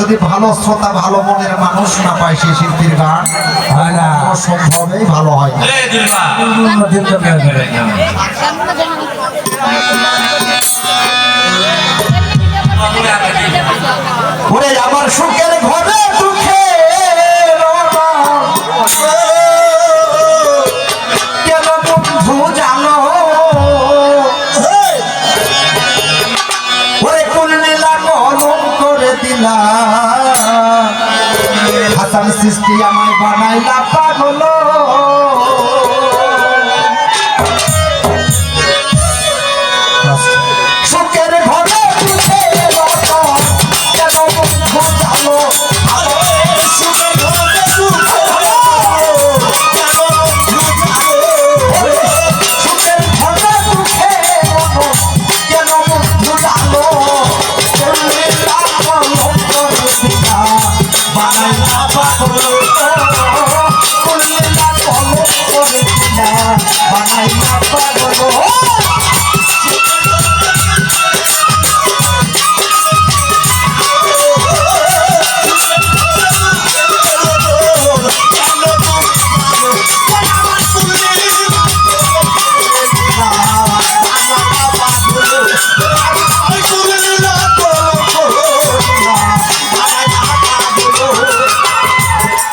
যদি ভালো শ্রোতা ভালো মনের মানুষ না পায় সেই শিল্পীর গান হয় না, সম্ভবেই ভালো হয় না। ওরে আমার সুখের ঘরে দুঃখে কেন বন্ধু জানো, ওরে কোন নীলা কলম করে দিলা, হাসান সৃষ্টি আমায় বানাইলা পাগল। সুখের ঘরে দুঃখে কেন বন্ধু জানো, সুখের ঘরে দুঃখে সুখের ঘরে দুঃখে কেন বন্ধু জানো, বানাইলা পাগল, বানাইলা পাগল।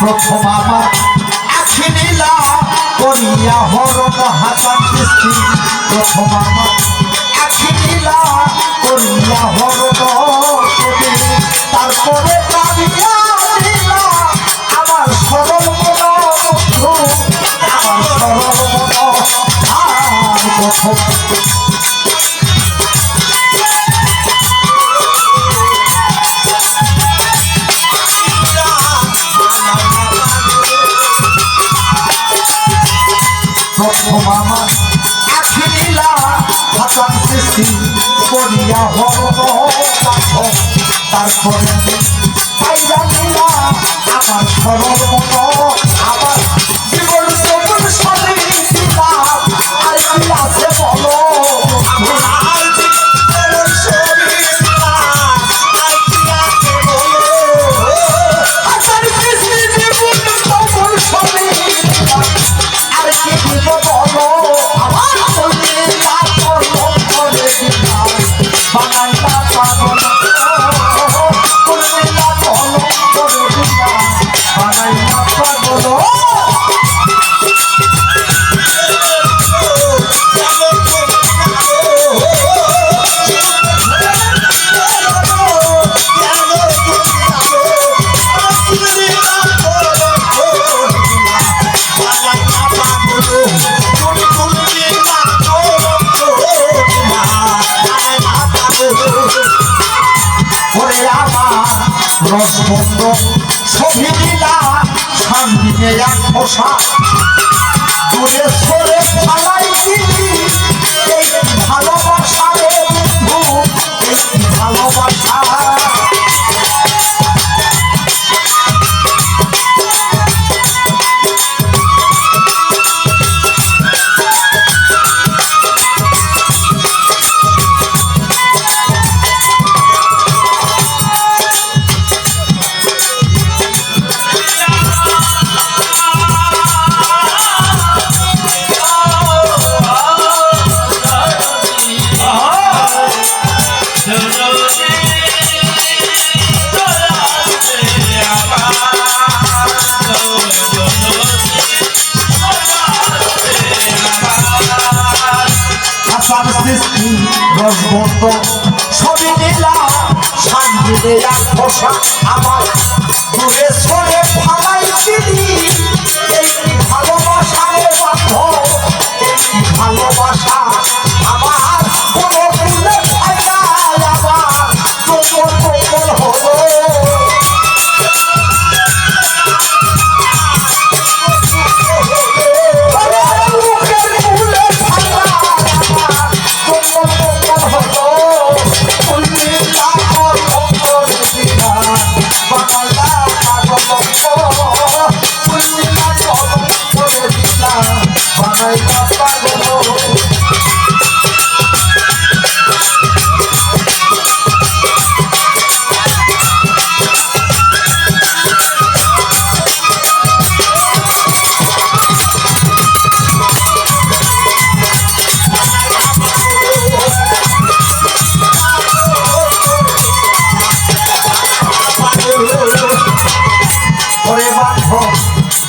প্রথম আমার আখি নীলা করিয়া হরণ হাসান সৃষ্টি, প্রথম আমার আখি নীলা করিয়া হরণ, তারপরে কাঁদিয়া নীলা আমার সরল মন বন্ধু, আমার সরল মন। আর প্রথম আমার আখি নীলা হাসান সৃষ্টি করিয়া হরণ, তারপরে পাইরা নীলা আমার সরল মন, আমার জীবন জীবন সবই দিলাম, আর কি আছে বলো, বানাইলা পাগল, বানাইলা পাগল। রসবন্ধ ছবি দিলা সামনে এক পোষা, দূরে সরে ফালাই দিলি, এই ভালোবাসা রে বন্ধু, এই ভালোবাসা। রসবন্ধ ছবি নীলা সামনে এক পোষা, আমার দূরে সরে ফালাই দিলি, এই ভালোবাসা রে বন্ধু, এই ভালোবাসা। আমার কোনো ভুলে ফাইলা আমার কোমল কোমল হলো, বানাইলা পাগল।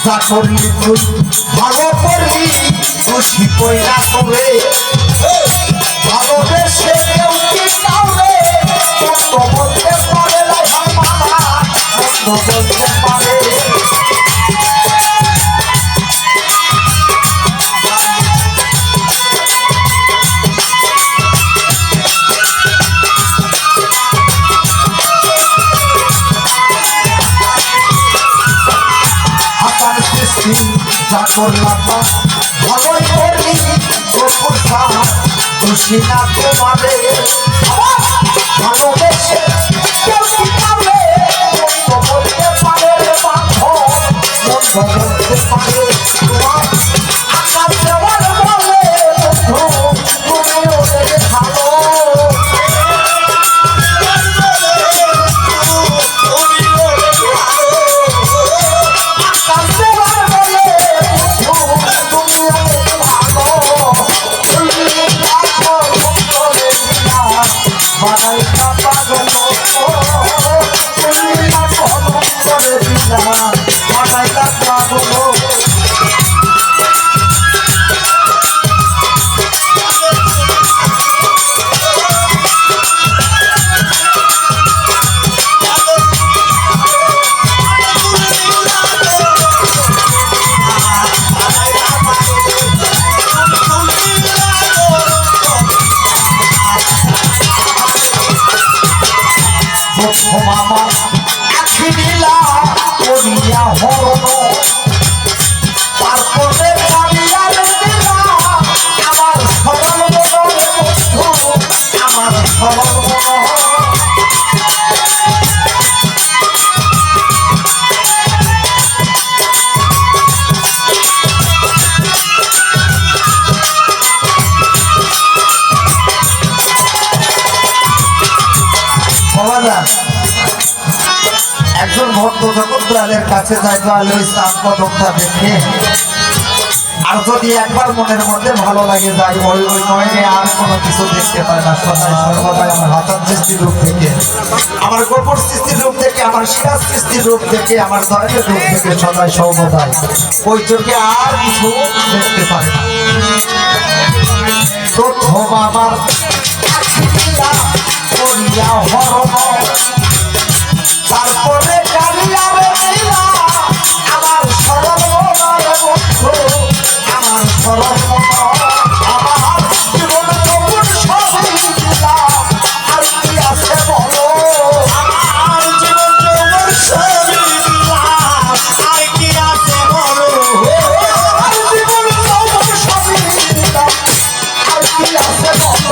যা করলি তুই ভালো করলি খুশি কইরা তোরে ভালোবেসে কেউ কি কাউরে মন্দ বলতে পারে না মামা মন্দ বলতে পারে যা করলাম ভালোই করি খুশি না তোমারে ভালোবেসে কেউ কি পাবে বলতে পারে বলতে পারে তোমার আকাশ দেওয়ার বলে তুমি ওদের ভালো মামা আখি নীলা করিয়া হরণ তারপরে কালিয়ার দিলা আমার সরল মনের বন্ধু আমার সরল মন একজন ভক্ত যখন দয়ালের কাছে যায় দয়ালের ইসলাম কদমটা দেখে আর যদি একবার মনের মধ্যে ভালো লাগে যায় ওই নয়নে আর কোনো কিছু দেখতে পায় না সদাই সর্বদাই আমার হাতার সৃষ্টির রূপ থেকে আমার গোপর সৃষ্টির রূপ থেকে আমার সিরাজ সৃষ্টির রূপ থেকে আমার দয়ালের রূপ থেকে সদাই সর্বদাই ওই চোখে আর কিছু দেখতে পারে না প্রথম আমার করিয়া হরণ তারপরে কালিয়ারে দিলা আমার সরল মনের বন্ধু আমার সরল মন আমার জীবন যৌবন সবই দিলা আর কি আছে বলো আমার জীবন যৌবন সবই দিলা আর কি আছে বলো আমার জীবন যৌবন সবই দিলা আর কি আছে বলো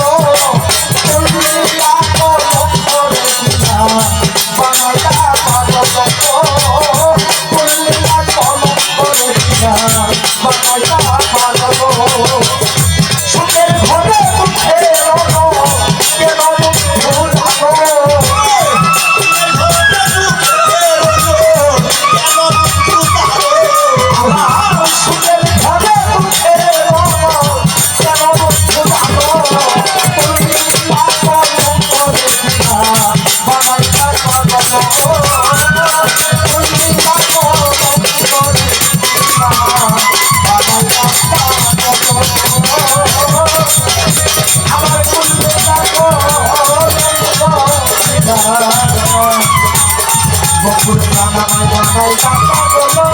বকুল কানা বানাই